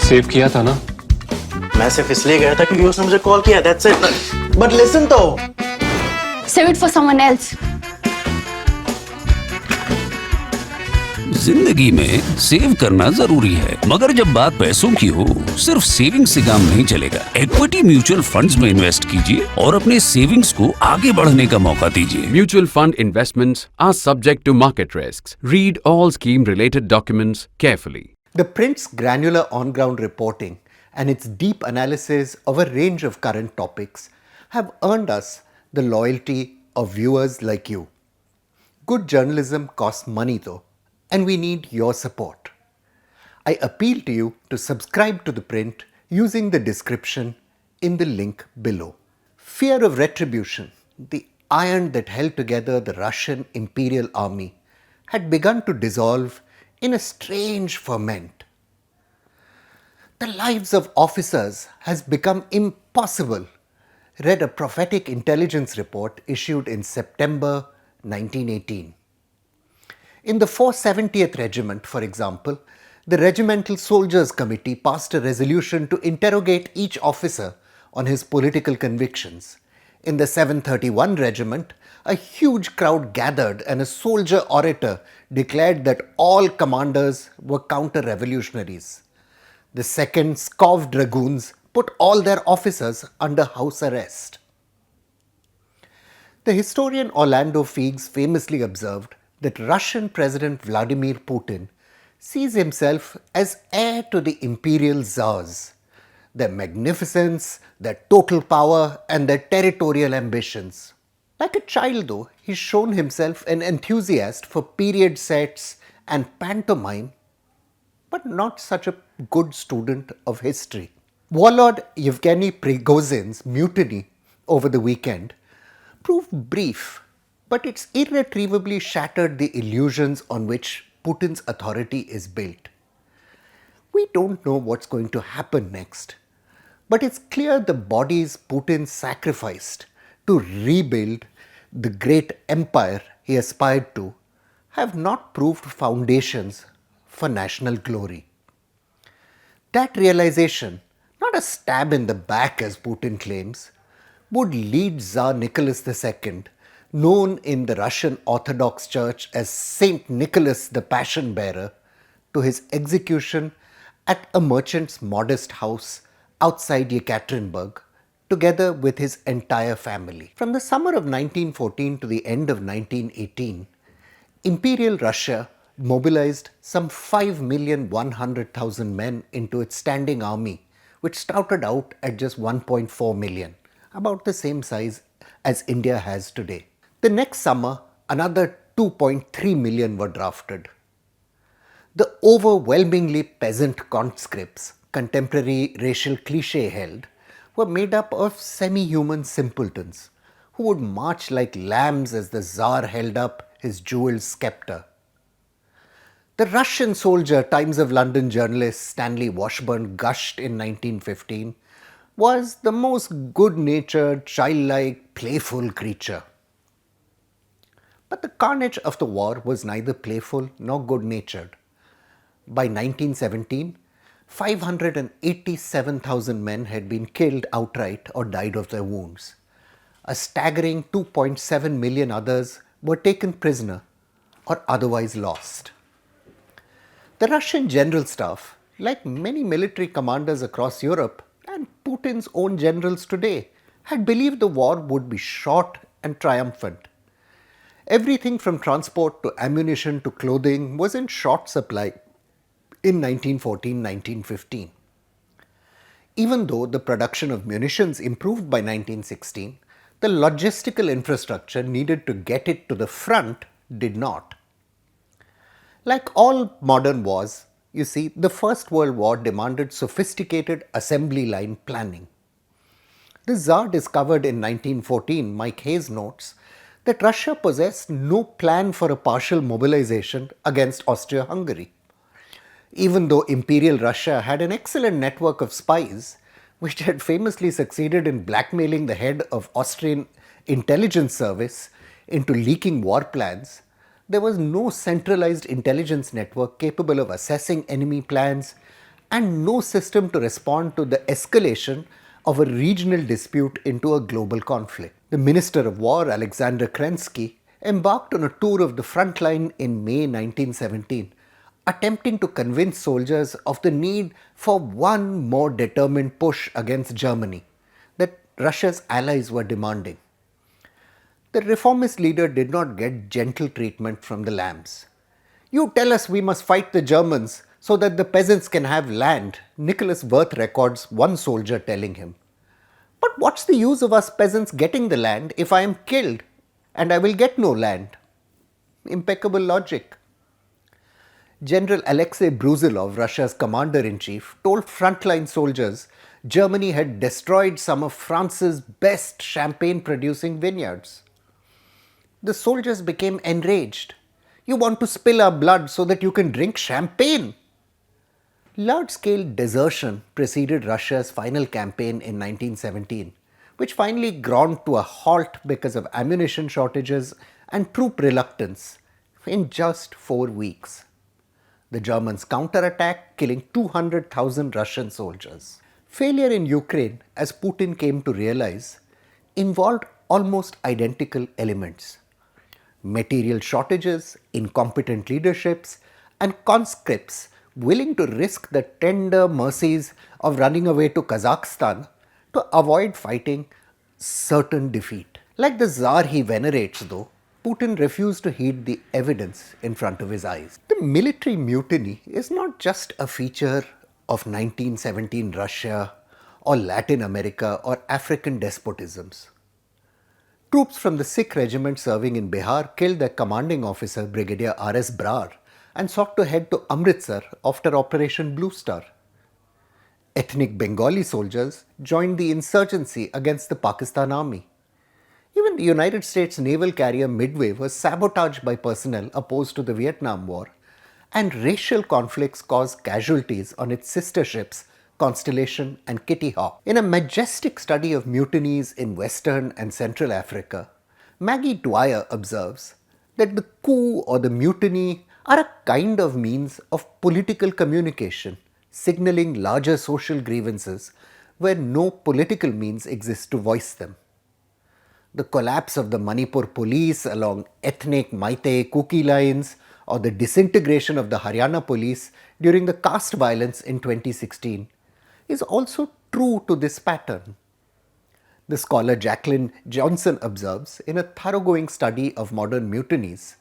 Save किया था ना? मैं सिर्फ इसलिए गया था क्योंकि उसने मुझे कॉल किया, that's it. But listen तो. Save it for someone else. जिंदगी में सेव करना जरूरी है, मगर जब बात पैसों की हो, सिर्फ सेविंग से काम नहीं चलेगा। इक्विटी म्यूचुअल फंड्स में इन्वेस्ट कीजिए और अपने सेविंग्स को आगे बढ़ने का मौका दीजिए। Mutual fund investments are subject to market risks. Read all scheme-related documents carefully. ThePrint's granular on-ground reporting and its deep analysis of a range of current topics have earned us the loyalty of viewers like you. Good journalism costs money though, and we need your support. I appeal to you to subscribe to ThePrint using the description in the link below. Fear of retribution, the iron that held together the Russian imperial army, had begun to dissolve in a strange ferment. The lives of officers has become impossible, read a prophetic intelligence report issued in September 1918. In the 470th Regiment, for example, the Regimental Soldiers Committee passed a resolution to interrogate each officer on his political convictions. In the 731 Regiment, a huge crowd gathered and a soldier orator declared that all commanders were counter-revolutionaries. The 2nd Skov Dragoons put all their officers under house arrest. The historian Orlando Figes famously observed that Russian President Vladimir Putin sees himself as heir to the imperial Tsars, their magnificence, their total power and their territorial ambitions. Like a child though, he's shown himself an enthusiast for period sets and pantomime, but not such a good student of history. Warlord Yevgeny Prigozhin's mutiny over the weekend proved brief, but it's irretrievably shattered the illusions on which Putin's authority is built. We don't know what's going to happen next, but it's clear the bodies Putin sacrificed to rebuild the great empire he aspired to have not proved foundations for national glory. That realization, not a stab in the back as Putin claims, would lead Tsar Nicholas II, known in the Russian Orthodox Church as Saint Nicholas the Passion Bearer, to his execution at a merchant's modest house outside Yekaterinburg, together with his entire family. From the summer of 1914 to the end of 1918, Imperial Russia mobilized some 5,100,000 men into its standing army, which started out at just 1.4 million, about the same size as India has today. The next summer, another 2.3 million were drafted. The overwhelmingly peasant conscripts, contemporary racial cliché held, were made up of semi-human simpletons who would march like lambs as the Tsar held up his jeweled scepter. The Russian soldier, Times of London journalist Stanley Washburn gushed in 1915, was the most good-natured, childlike, playful creature. But the carnage of the war was neither playful nor good-natured. By 1917, 587,000 men had been killed outright or died of their wounds. A staggering 2.7 million others were taken prisoner or otherwise lost. The Russian General Staff, like many military commanders across Europe and Putin's own generals today, had believed the war would be short and triumphant. Everything from transport to ammunition to clothing was in short supply in 1914-1915. Even though the production of munitions improved by 1916, the logistical infrastructure needed to get it to the front did not. Like all modern wars, you see, the First World War demanded sophisticated assembly line planning. The Tsar discovered in 1914, Mike Hayes notes, that Russia possessed no plan for a partial mobilization against Austria-Hungary. Even though Imperial Russia had an excellent network of spies, which had famously succeeded in blackmailing the head of Austrian intelligence service into leaking war plans, there was no centralized intelligence network capable of assessing enemy plans, and no system to respond to the escalation of a regional dispute into a global conflict. The Minister of War, Alexander Kerensky, embarked on a tour of the front line in May 1917, attempting to convince soldiers of the need for one more determined push against Germany that Russia's allies were demanding. The reformist leader did not get gentle treatment from the lambs. "You tell us we must fight the Germans so that the peasants can have land," Nicholas Wirth records one soldier telling him. "But what's the use of us peasants getting the land if I am killed and I will get no land?" Impeccable logic. General Alexei Brusilov, Russia's commander-in-chief, told frontline soldiers Germany had destroyed some of France's best champagne-producing vineyards. The soldiers became enraged. "You want to spill our blood so that you can drink champagne?" Large-scale desertion preceded Russia's final campaign in 1917, which finally ground to a halt because of ammunition shortages and troop reluctance in just 4 weeks. The Germans counterattacked, killing 200,000 Russian soldiers. Failure in Ukraine, as Putin came to realize, involved almost identical elements: material shortages, incompetent leaderships, and conscripts willing to risk the tender mercies of running away to Kazakhstan to avoid fighting certain defeat. Like the Tsar he venerates, though, Putin refused to heed the evidence in front of his eyes. The military mutiny is not just a feature of 1917 Russia or Latin America or African despotisms. Troops from the Sikh regiment serving in Bihar killed their commanding officer, Brigadier R.S. Brar, and sought to head to Amritsar after Operation Blue Star. Ethnic Bengali soldiers joined the insurgency against the Pakistan army. Even the United States naval carrier Midway was sabotaged by personnel opposed to the Vietnam War, and racial conflicts caused casualties on its sister ships Constellation and Kitty Hawk. In a majestic study of mutinies in Western and Central Africa, Maggie Dwyer observes that the coup or the mutiny are a kind of means of political communication, signaling larger social grievances where no political means exist to voice them. The collapse of the Manipur police along ethnic Meitei Kuki lines, or the disintegration of the Haryana police during the caste violence in 2016, is also true to this pattern. The scholar Jacqueline Johnson observes in a thoroughgoing study of modern mutinies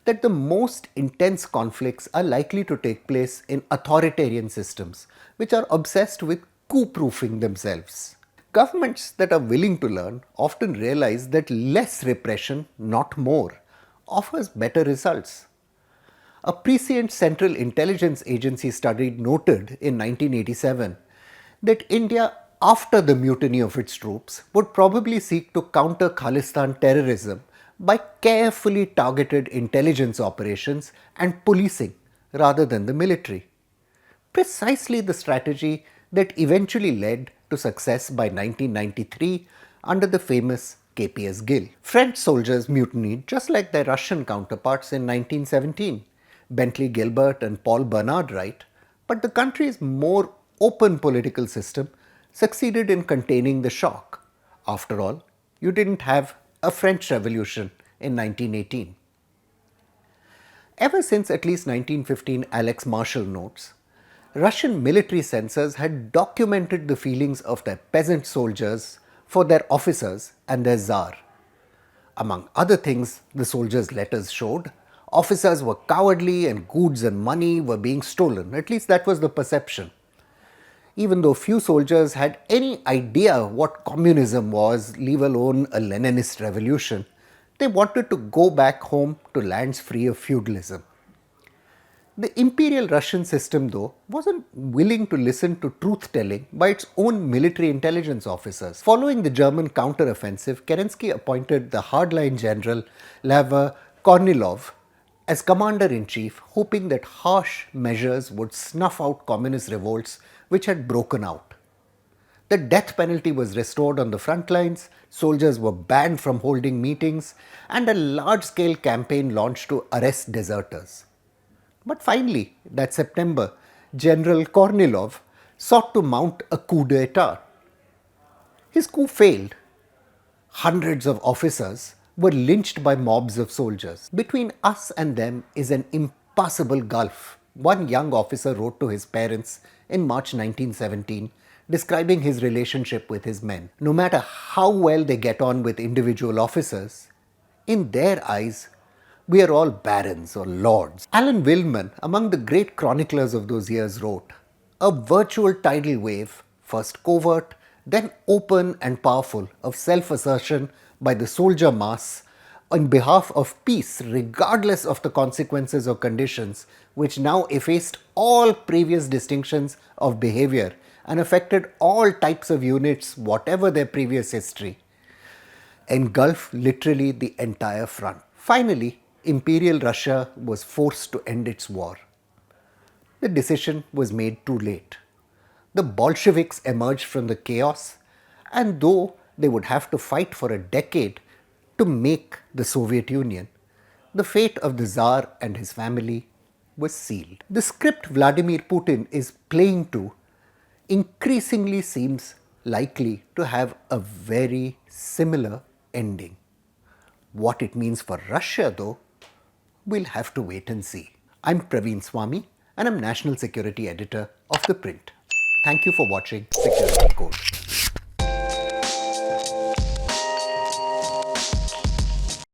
that the most intense conflicts are likely to take place in authoritarian systems, which are obsessed with coup-proofing themselves. Governments that are willing to learn often realize that less repression, not more, offers better results. A prescient Central Intelligence Agency study noted in 1987 that India, after the mutiny of its troops, would probably seek to counter Khalistan terrorism by carefully targeted intelligence operations and policing rather than the military. Precisely the strategy that eventually led to success by 1993 under the famous KPS Gill. French soldiers mutinied just like their Russian counterparts in 1917. Bentley Gilbert and Paul Bernard write, but the country's more open political system succeeded in containing the shock. After all, you didn't have a French Revolution in 1918. Ever since at least 1915, Alex Marshall notes, Russian military censors had documented the feelings of their peasant soldiers for their officers and their Tsar. Among other things, the soldiers' letters showed, officers were cowardly and goods and money were being stolen. At least that was the perception. Even though few soldiers had any idea what communism was, leave alone a Leninist revolution, they wanted to go back home to lands free of feudalism. The imperial Russian system, though, wasn't willing to listen to truth-telling by its own military intelligence officers. Following the German counter-offensive, Kerensky appointed the hardline general Lev Kornilov as commander-in-chief, hoping that harsh measures would snuff out communist revolts which had broken out. The death penalty was restored on the front lines, soldiers were banned from holding meetings, and a large-scale campaign launched to arrest deserters. But finally, that September, General Kornilov sought to mount a coup d'etat. His coup failed. Hundreds of officers were lynched by mobs of soldiers. Between us and them is an impassable gulf. One young officer wrote to his parents in March 1917 describing his relationship with his men. No matter how well they get on with individual officers, in their eyes, we are all barons or lords. Alan Wilman, among the great chroniclers of those years, wrote, "A virtual tidal wave, first covert, then open and powerful, of self-assertion by the soldier mass on behalf of peace, regardless of the consequences or conditions, which now effaced all previous distinctions of behavior and affected all types of units, whatever their previous history, engulfed literally the entire front." Finally, Imperial Russia was forced to end its war. The decision was made too late. The Bolsheviks emerged from the chaos, and though they would have to fight for a decade to make the Soviet Union, the fate of the Tsar and his family was sealed. The script Vladimir Putin is playing to increasingly seems likely to have a very similar ending. What it means for Russia, though, we'll have to wait and see. I'm Praveen Swami, and I'm National Security Editor of ThePrint. Thank you for watching Security Code.